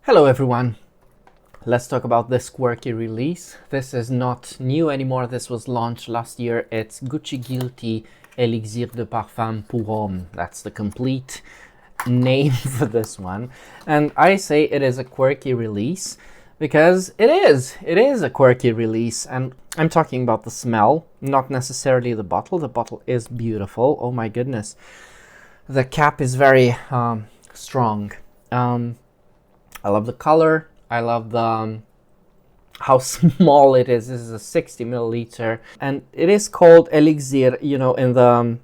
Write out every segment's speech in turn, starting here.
Hello everyone. Let's talk about this quirky release. This is not new anymore. This was launched last year. It's Guilty Elixir Pour Homme. That's the complete name for this one. And I say it is a quirky release because it is. It is a quirky release. And I'm talking about the smell, not necessarily the bottle. The bottle is beautiful. Oh my goodness. The cap is very strong. I love the color. I love the how small it is. This is a 60 milliliter, and it is called Elixir. You know, in the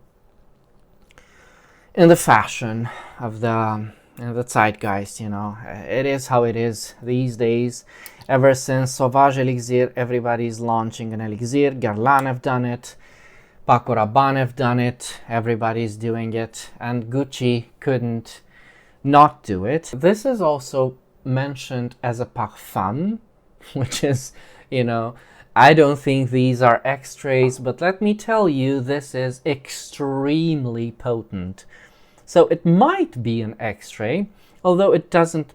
fashion of the zeitgeist. You know, it is how it is these days. Ever since Sauvage Elixir, everybody's launching an Elixir. Guerlain have done it. Paco Rabanne have done it. Everybody's doing it, and Gucci couldn't not do it. This is also mentioned as a parfum, which is, you know, I don't think these are extrays, but let me tell you, this is extremely potent. So it might be an X-ray, although it doesn't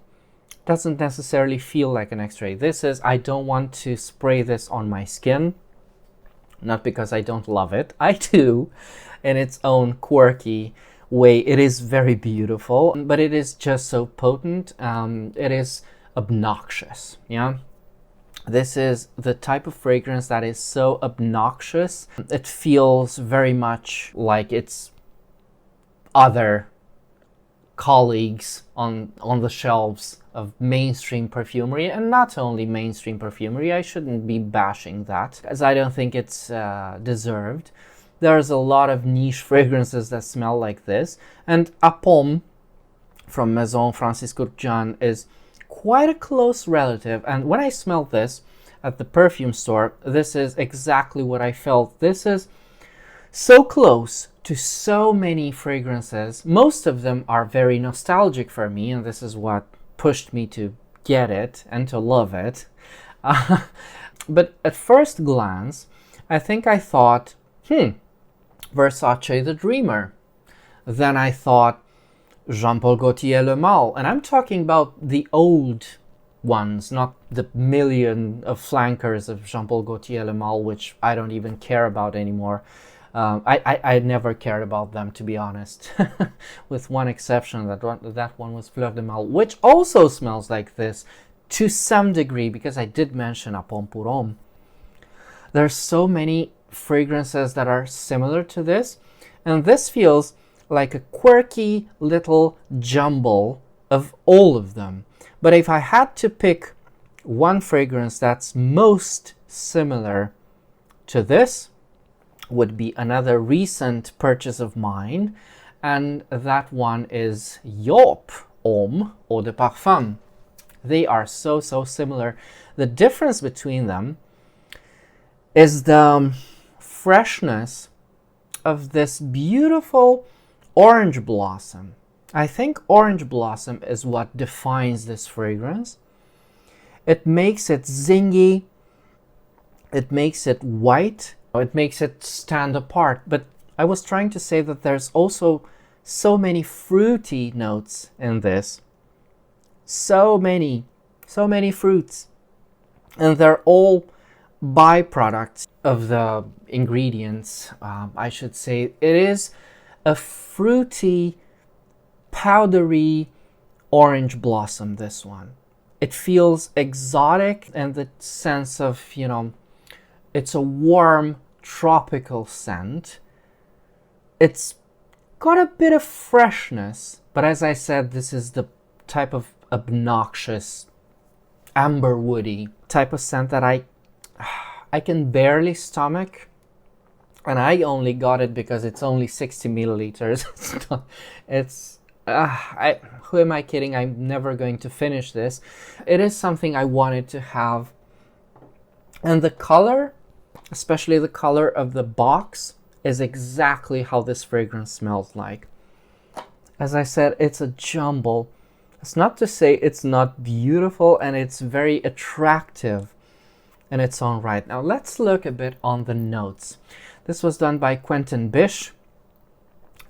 necessarily feel like an X-ray. This is, I don't want to spray this on my skin, not because I don't love it. I do, in its own quirky way. It is very beautiful, but it is just so potent. It is obnoxious. Yeah, this is the type of fragrance that is so obnoxious. It feels very much like its other colleagues on the shelves of mainstream perfumery, and not only mainstream perfumery. I shouldn't be bashing that, as I don't think it's deserved. There's a lot of niche fragrances that smell like this, and A Pomme from Maison Francis Kurkdjian is quite a close relative. And when I smelled this at the perfume store, this is exactly what I felt. This is so close to so many fragrances. Most of them are very nostalgic for me, and this is what pushed me to get it and to love it. But at first glance, I think I thought, Versace the Dreamer. Then I thought Jean-Paul Gaultier Le Male, and I'm talking about the old ones, not the million of flankers of Jean-Paul Gaultier Le Male, which I don't even care about anymore. I never cared about them, to be honest, with one exception. That one was Fleur de Mal, which also smells like this to some degree, because I did mention A Pomme pour Homme. There's so many fragrances that are similar to this, and this feels like a quirky little jumble of all of them. But if I had to pick one fragrance that's most similar to this, would be another recent purchase of mine, and that one is Yop Homme Eau de Parfum. They are so similar. The difference between them is the freshness of this beautiful orange blossom. I think orange blossom is what defines this fragrance. It makes it zingy, it makes it white, it makes it stand apart. But I was trying to say that there's also so many fruity notes in this. So many fruits. And they're all byproducts of the ingredients, I should say. It is a fruity, powdery orange blossom, this one. It feels exotic in the sense of, you know, it's a warm tropical scent. It's got a bit of freshness, but as I said, this is the type of obnoxious, amber woody type of scent that I can barely stomach, and I only got it because it's only 60 milliliters. Who am I kidding? I'm never going to finish this. It is something I wanted to have, and the color, especially the color of the box, is exactly how this fragrance smells like. As I said, it's a jumble. It's not to say it's not beautiful, and it's very attractive in its own right. Now let's look a bit on the notes. This was done by Quentin Bisch,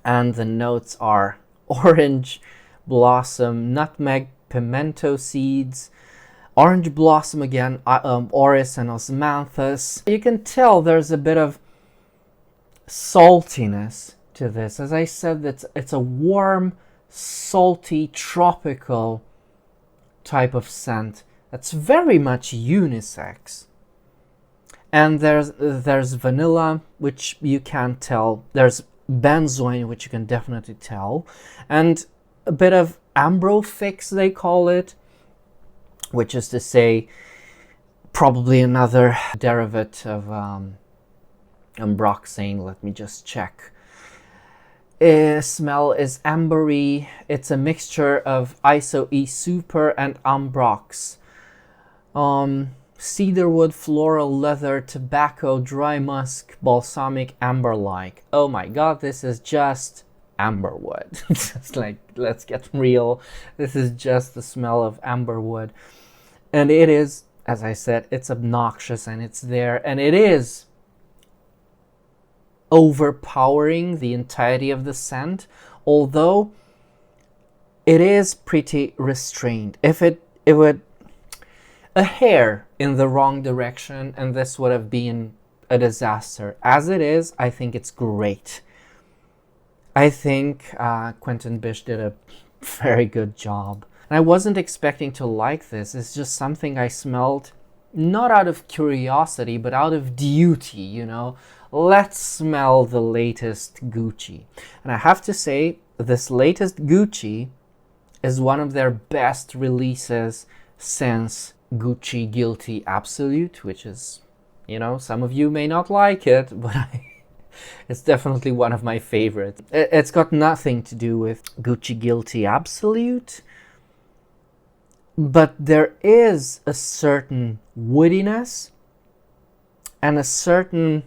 and the notes are orange blossom, nutmeg, pimento seeds, orange blossom again, orris and osmanthus. You can tell there's a bit of saltiness to this. As I said, it's a warm, salty, tropical type of scent that's very much unisex. And there's vanilla, which you can't tell. There's benzoin, which you can definitely tell. And a bit of ambrofix, they call it, which is to say probably another derivative of ambroxane. Let me just check. Smell is ambery. It's a mixture of iso-E super and ambrox. Cedarwood, floral, leather, tobacco, dry musk, balsamic, amber-like. Oh my god, this is just amberwood. Just like, let's get real. This is just the smell of amberwood. And it is, as I said, it's obnoxious and it's there. And it is overpowering the entirety of the scent, although it is pretty restrained. If it would a hair in the wrong direction and this would have been a disaster. As it is, I think it's great. I think Quentin Bisch did a very good job. And I wasn't expecting to like this. It's just something I smelled not out of curiosity, but out of duty, you know. Let's smell the latest Gucci. And I have to say, this latest Gucci is one of their best releases since Gucci Guilty Absolute, which is, you know, some of you may not like it, but it's definitely one of my favorites. It's got nothing to do with Gucci Guilty Absolute, but there is a certain woodiness and a certain...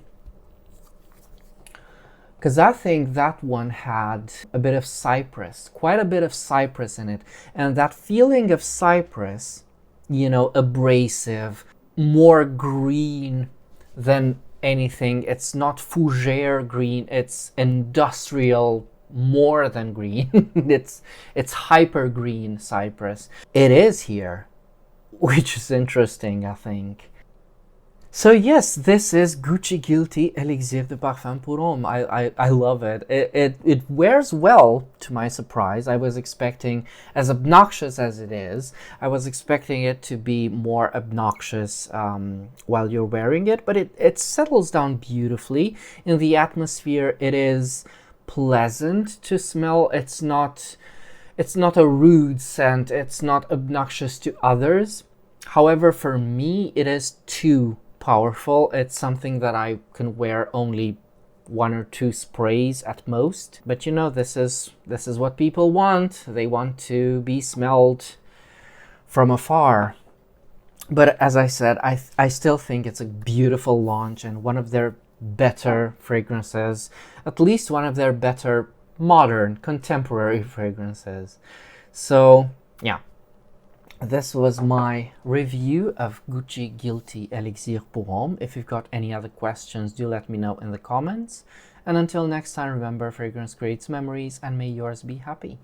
because I think that one had a bit of cypress, quite a bit of cypress in it. And that feeling of cypress, you know, abrasive, more green than anything. It's not fougere green, it's industrial more than green. it's hyper green cypress. It is here, which is interesting, I think. So yes, this is Gucci Guilty Elixir de Parfum Pour Homme. I love it. It wears well, to my surprise. I was expecting, as obnoxious as it is, I was expecting it to be more obnoxious while you're wearing it, but it settles down beautifully. In the atmosphere, it is pleasant to smell. It's not a rude scent. It's not obnoxious to others. However, for me, it is too powerful. It's something that I can wear only 1 or 2 sprays at most. But you know, this is what people want. They want to be smelled from afar. But as I said, I still think it's a beautiful launch and one of their better fragrances, at least one of their better modern, contemporary fragrances. So yeah. This was my review of Gucci Guilty Elixir Pour Homme. If you've got any other questions, do let me know in the comments. And until next time, remember, fragrance creates memories and may yours be happy.